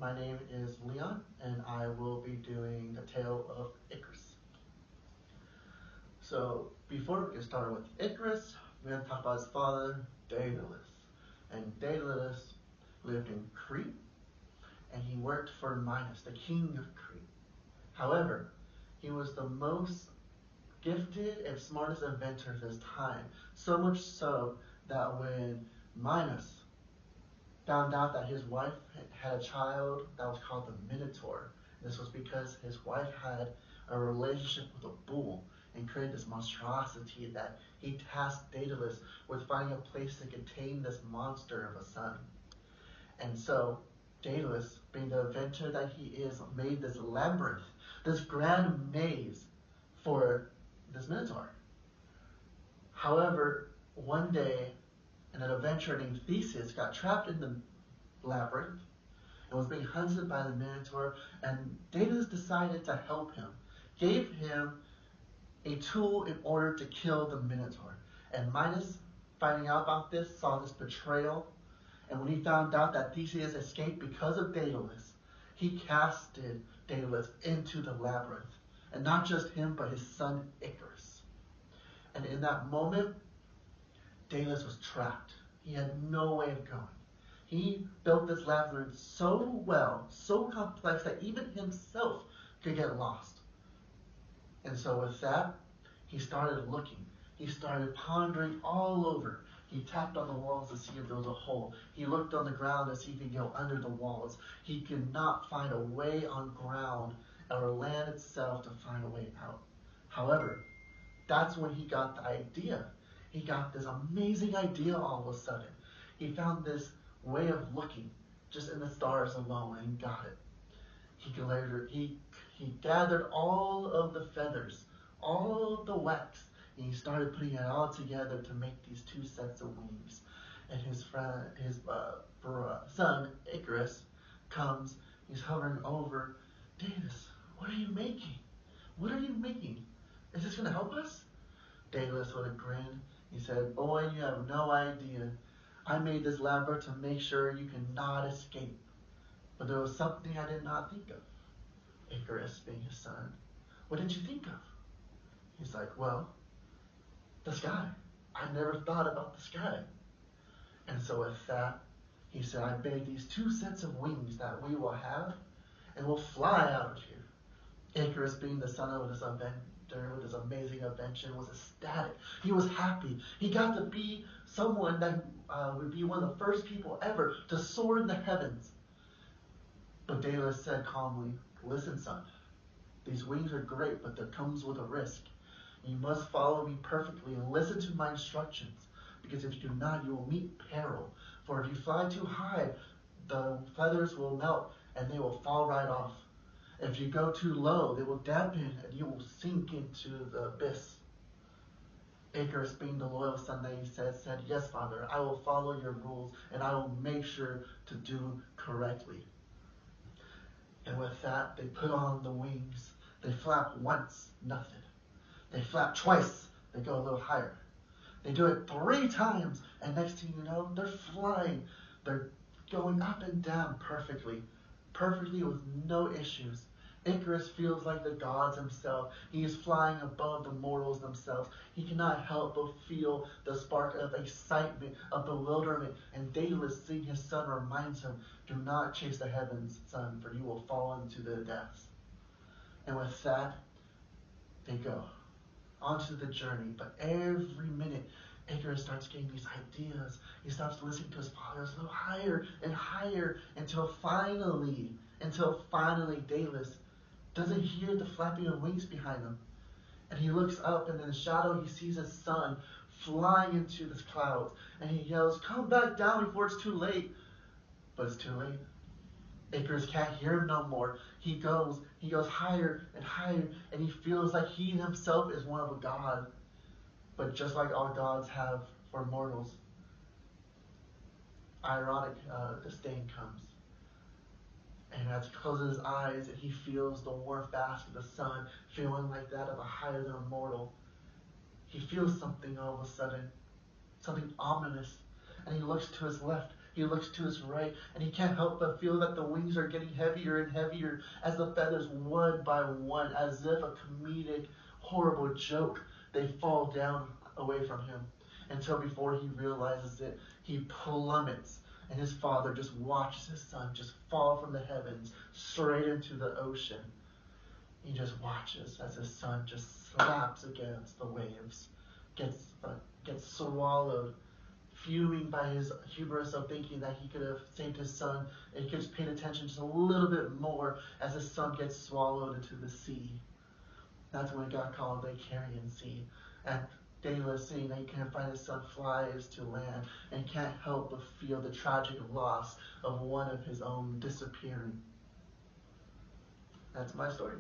My name is Leon, and I will be doing the tale of Icarus. So, before we get started with Icarus, we're going to talk about his father, Daedalus. And Daedalus lived in Crete, and he worked for Minos, the king of Crete. However, he was the most gifted and smartest inventor of his time, so much so that when Minos found out that his wife had a child that was called the Minotaur. This was because his wife had a relationship with a bull and created this monstrosity that he tasked Daedalus with finding a place to contain this monster of a son. And so Daedalus, being the inventor that he is, made this labyrinth, this grand maze for this Minotaur. However, one day an adventurer named Theseus got trapped in the labyrinth and was being hunted by the Minotaur, and Daedalus decided to help him, gave him a tool in order to kill the Minotaur. And Minos, finding out about this, saw this betrayal, and when he found out that Theseus escaped because of Daedalus, he casted Daedalus into the labyrinth, and not just him, but his son Icarus. And in that moment, Daedalus was trapped. He had no way of going. He built this labyrinth so well, so complex, that even himself could get lost. And so with that, he started looking. He started pondering all over. He tapped on the walls to see if there was a hole. He looked on the ground to see if he could go under the walls. He could not find a way on ground or land itself to find a way out. However, that's when he got the idea. He got this amazing idea all of a sudden. He found this way of looking just in the stars alone and got it. He gathered all of the feathers, all of the wax, and he started putting it all together to make these two sets of wings. And his son Icarus comes. He's hovering over. Daedalus, what are you making? What are you making? Is this going to help us? Daedalus with a grin. He said, "Boy, you have no idea. I made this labyrinth to make sure you cannot escape. But there was something I did not think of." Icarus, being his son, "What did you think of?" He's like, "Well, the sky. I never thought about the sky." And so with that, he said, "I made these two sets of wings that we will have, and we'll fly out of here." Icarus, being the son of this inventor with this amazing invention, was ecstatic. He was happy. He got to be someone that would be one of the first people ever to soar in the heavens. But Daedalus said calmly, "Listen, son, these wings are great, but there comes with a risk. You must follow me perfectly and listen to my instructions, because if you do not, you will meet peril. For if you fly too high, the feathers will melt and they will fall right off. If you go too low, they will dampen and you will sink into the abyss." Icarus, being the loyal son that he said, "Yes, father, I will follow your rules and I will make sure to do correctly." And with that, they put on the wings. They flap once, nothing. They flap twice, they go a little higher. They do it 3 times, and next thing you know, they're flying. They're going up and down perfectly with no issues. Icarus feels like the gods himself. He is flying above the mortals themselves. He cannot help but feel the spark of excitement, of bewilderment. And Daedalus, seeing his son, reminds him, "Do not chase the heavens, son, for you will fall into the depths." And with that, they go onto the journey. But every minute, Icarus starts getting these ideas. He starts listening to his father a little higher and higher until finally Daedalus doesn't hear the flapping of wings behind him. And he looks up, and in the shadow he sees his son flying into the clouds. And he yells, "Come back down before it's too late." But it's too late. Icarus can't hear him no more. He goes higher and higher, and he feels like he himself is one of a god. But just like all gods have for mortals, ironic disdain comes. And as he closes his eyes, and he feels the warm bask of the sun, feeling like that of a higher than a mortal, he feels something all of a sudden, something ominous. And he looks to his left, He looks to his right, and he can't help but feel that the wings are getting heavier and heavier as the feathers, one by one, as if a comedic, horrible joke, they fall down away from him. Until before he realizes it, he plummets, and his father just watches his son just fall from the heavens straight into the ocean. He just watches as his son just slaps against the waves, gets swallowed, fuming by his hubris of thinking that he could have saved his son, and he could have paid attention just a little bit more as his son gets swallowed into the sea. That's when it got called the Carrion Sea. And Daedalus, seeing that he can't find his son, flies to land and can't help but feel the tragic loss of one of his own disappearing. That's my story.